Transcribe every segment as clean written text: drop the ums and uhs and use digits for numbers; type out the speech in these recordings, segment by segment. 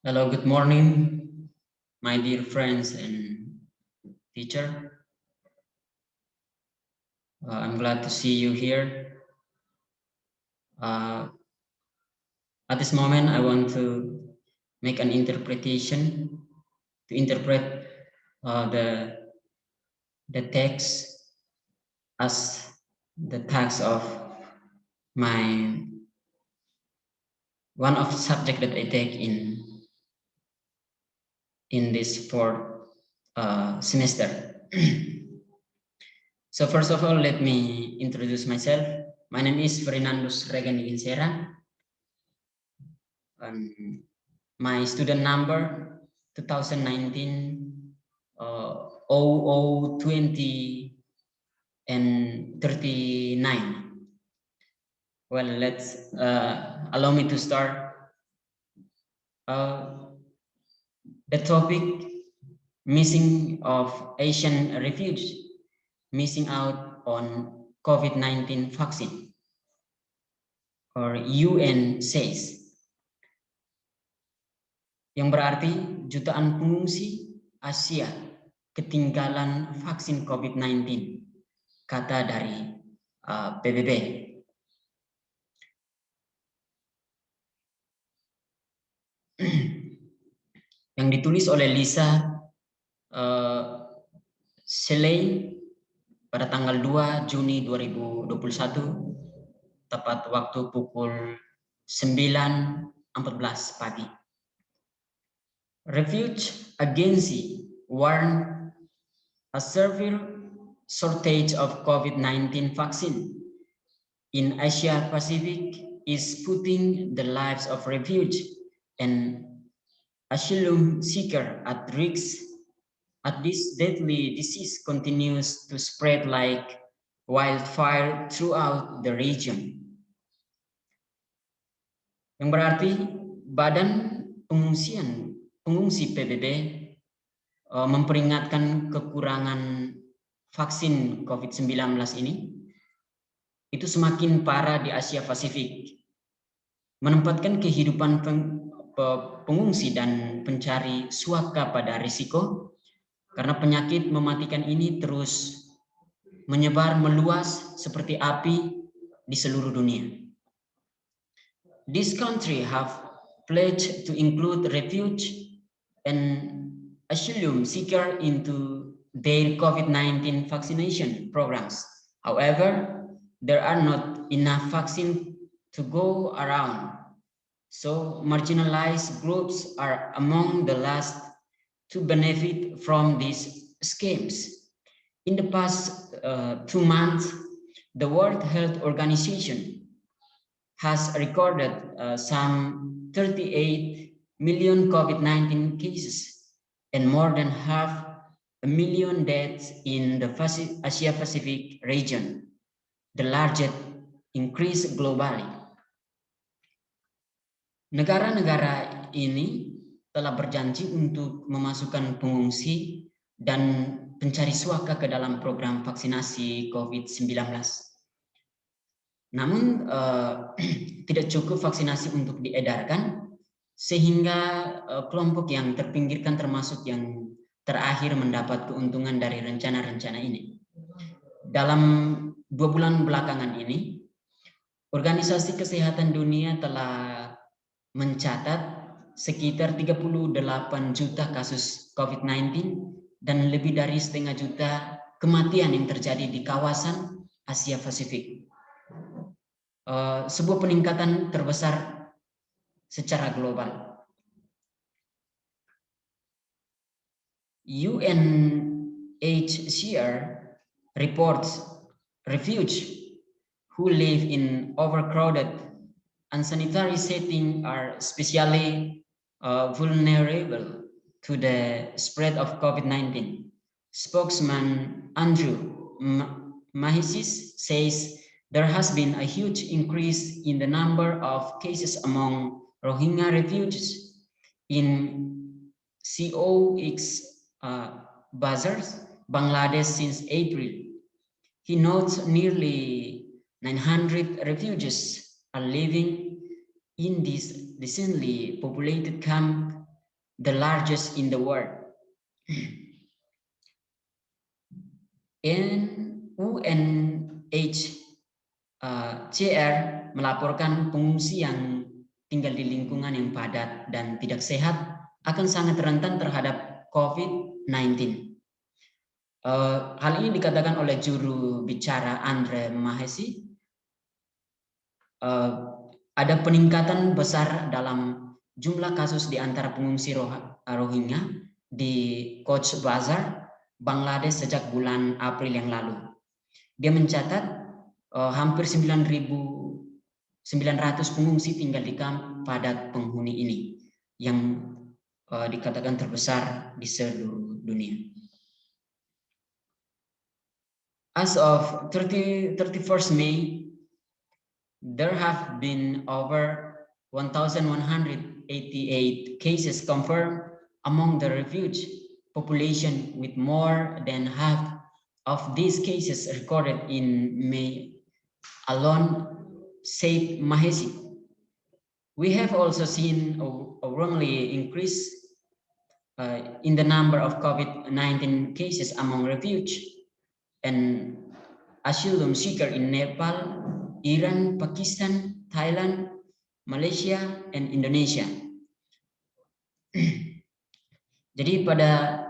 Hello, good morning, my dear friends and teacher. I'm glad to see you here. Uh, at this moment, I want to make an interpretation to interpret uh, the the text as the text of my one of subject that I take in this fourth semester. So first of all, let me introduce myself. My name is Fernandus Regani Insera. My student number 2019 0020 and 39. Well, let's allow me to start. The topic missing of Asian refugees missing out on COVID-19 vaccine, or UN says, yang berarti jutaan pengungsi Asia ketinggalan vaksin COVID-19, kata dari PBB. Yang ditulis oleh Lisa Selei pada tanggal 2 Juni 2021, tepat waktu pukul 9.14 pagi. Refuge Agency warned a severe shortage of COVID-19 vaccine in Asia Pacific is putting the lives of refugees and asylum seekers at risk as this deadly disease continues to spread like wildfire throughout the region. Yang berarti Badan Pengungsi PBB memperingatkan kekurangan vaksin COVID-19 ini itu semakin parah di Asia Pasifik, menempatkan kehidupan pengungsi dan pencari suaka pada risiko karena penyakit mematikan ini terus menyebar meluas seperti api di seluruh dunia. This country have pledged to include refuge and asylum seeker into their COVID-19 vaccination programs. However, there are not enough vaccine to go around, so marginalized groups are among the last to benefit from these schemes. In the past 2 months, the World Health Organization has recorded some 38 million COVID-19 cases and more than 500,000 deaths in the Asia Pacific region, the largest increase globally. Negara-negara ini telah berjanji untuk memasukkan pengungsi dan pencari suaka ke dalam program vaksinasi COVID-19. Namun tidak cukup vaksinasi untuk diedarkan, sehingga kelompok yang terpinggirkan termasuk yang terakhir mendapat keuntungan dari rencana-rencana ini. Dalam 2 bulan belakangan ini, Organisasi Kesehatan Dunia telah mencatat sekitar 38 juta kasus COVID-19 dan lebih dari setengah juta kematian yang terjadi di kawasan Asia Pasifik. Sebuah peningkatan terbesar secara global. UNHCR reports refugees who live in overcrowded, unsanitary setting are especially vulnerable to the spread of COVID-19. Spokesman Andrew Mahisis says there has been a huge increase in the number of cases among Rohingya refugees in COX Bazaars, Bangladesh since April. He notes nearly 900 refugees are living in this densely populated camp the largest in the world. UNHCR melaporkan pengungsi yang tinggal di lingkungan yang padat dan tidak sehat akan sangat rentan terhadap COVID-19. Hal ini dikatakan oleh juru bicara Andre Mahesi. Ada peningkatan besar dalam jumlah kasus di antara pengungsi Rohingya di Cox's Bazar, Bangladesh sejak bulan April yang lalu. Dia mencatat hampir 9.900 pengungsi tinggal di kamp padat penghuni ini yang dikatakan terbesar di seluruh dunia. As of 31st May, there have been over 1,188 cases confirmed among the refugee population, with more than half of these cases recorded in May alone, said Mahesi. We have also seen a worrying increase in the number of COVID-19 cases among refugees and asylum seekers in Nepal, Iran, Pakistan, Thailand, Malaysia, and Indonesia. Jadi pada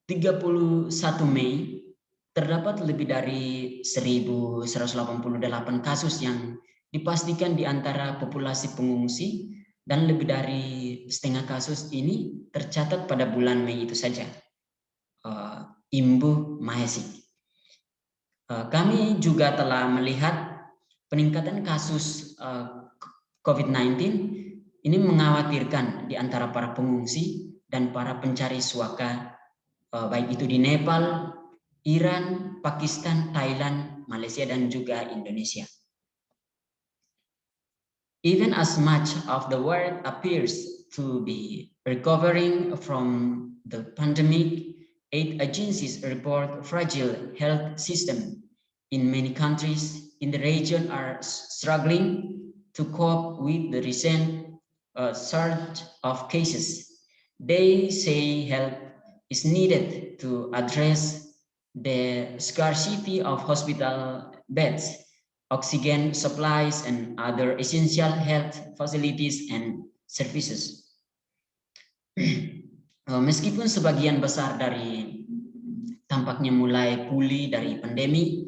31 Mei terdapat lebih dari 1.188 kasus yang dipastikan di antara populasi pengungsi, dan lebih dari setengah kasus ini tercatat pada bulan Mei itu saja. Imbu Mahesi. Kami juga telah melihat peningkatan kasus COVID-19 ini mengkhawatirkan di antara para pengungsi dan para pencari suaka, baik itu di Nepal, Iran, Pakistan, Thailand, Malaysia, dan juga Indonesia. Even as much of the world appears to be recovering from the pandemic, aid agencies report fragile health system in many countries in the region are struggling to cope with the recent surge of cases. They say help is needed to address the scarcity of hospital beds, oxygen supplies, and other essential health facilities and services. Meskipun sebagian besar dari tampaknya mulai pulih dari pandemi,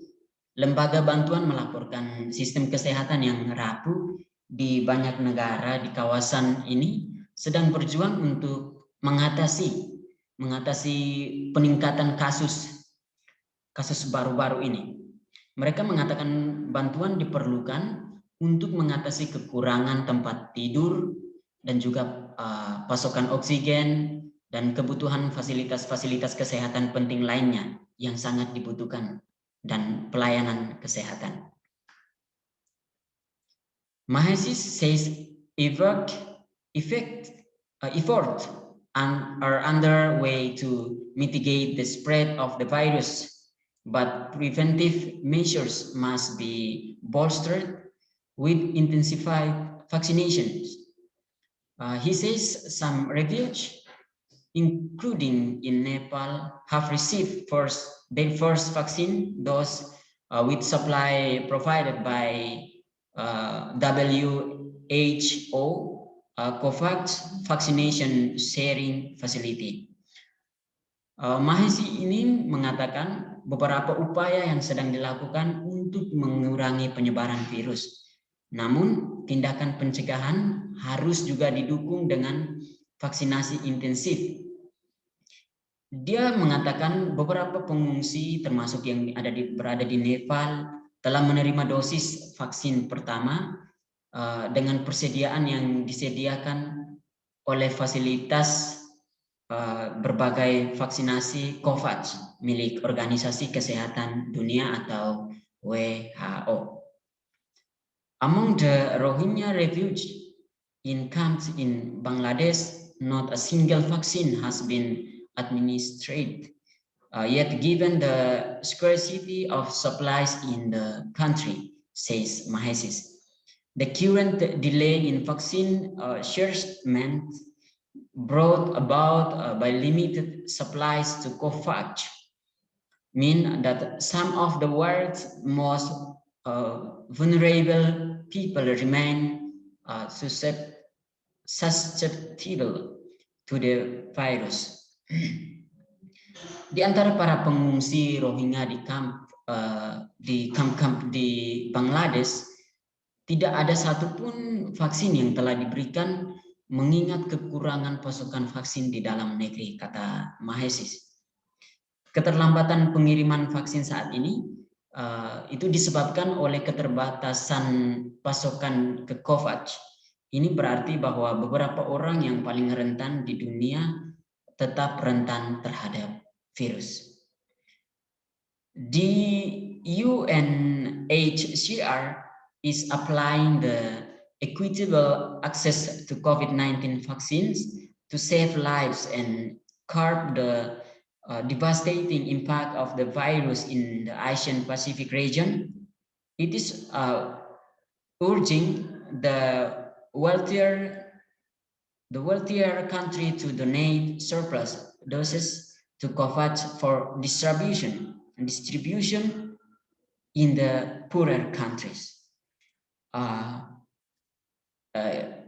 lembaga bantuan melaporkan sistem kesehatan yang rapuh di banyak negara di kawasan ini sedang berjuang untuk mengatasi peningkatan kasus baru-baru ini. Mereka mengatakan bantuan diperlukan untuk mengatasi kekurangan tempat tidur dan juga pasokan oksigen dan kebutuhan fasilitas-fasilitas kesehatan penting lainnya yang sangat dibutuhkan dan pelayanan kesehatan. Mahesi says efforts are underway to mitigate the spread of the virus, but preventive measures must be bolstered with intensified vaccinations. He says some refugees, including in Nepal, have received their first vaccine dose with supply provided by WHO COVAX Vaccination Sharing Facility. Mahesi ini mengatakan beberapa upaya yang sedang dilakukan untuk mengurangi penyebaran virus. Namun, tindakan pencegahan harus juga didukung dengan vaksinasi intensif. Dia mengatakan beberapa pengungsi termasuk yang berada di Nepal telah menerima dosis vaksin pertama dengan persediaan yang disediakan oleh fasilitas berbagai vaksinasi COVAX milik Organisasi Kesehatan Dunia atau WHO. Among the Rohingya refugees in camps in Bangladesh, not a single vaccine has been administered. Yet given the scarcity of supplies in the country, says Mahesi, the current delay in vaccine shipment brought about by limited supplies to COVAX mean that some of the world's most vulnerable people remain susceptible to the virus. Di antara para pengungsi Rohingya di kamp-kamp di Bangladesh, tidak ada satupun vaksin yang telah diberikan mengingat kekurangan pasokan vaksin di dalam negeri, kata Mahesis. Keterlambatan pengiriman vaksin saat ini itu disebabkan oleh keterbatasan pasokan ke COVAX. Ini berarti bahwa beberapa orang yang paling rentan di dunia tetap rentan terhadap virus. The UNHCR is applying the equitable access to COVID-19 vaccines to save lives and curb the devastating impact of the virus in the Asian Pacific region. It is urging the wealthier country to donate surplus doses to COVAX for distribution in the poorer countries.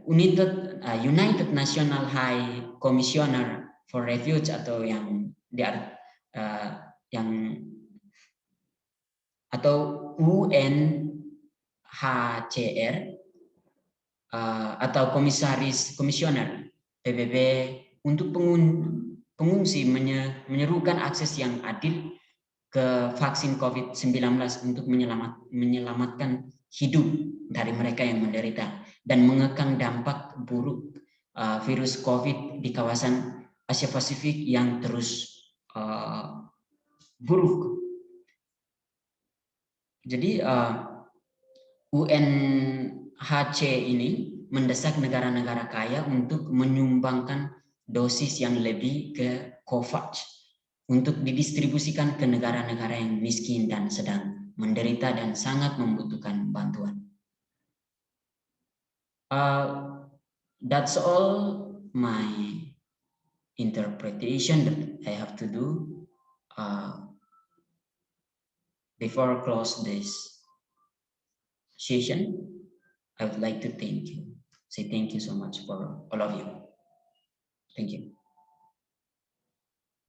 United National High Commissioner for Refuge atau UNHCR atau komisioner PBB untuk pengungsi menyerukan akses yang adil ke vaksin COVID-19 untuk menyelamatkan hidup dari mereka yang menderita dan mengekang dampak buruk virus COVID di kawasan Asia Pasifik yang terus buruk. Jadi UNHC ini mendesak negara-negara kaya untuk menyumbangkan dosis yang lebih ke COVAX untuk didistribusikan ke negara-negara yang miskin dan sedang menderita dan sangat membutuhkan bantuan. That's all my interpretation that I have to do before I close this session. I would like to say thank you so much for all of you. Thank you.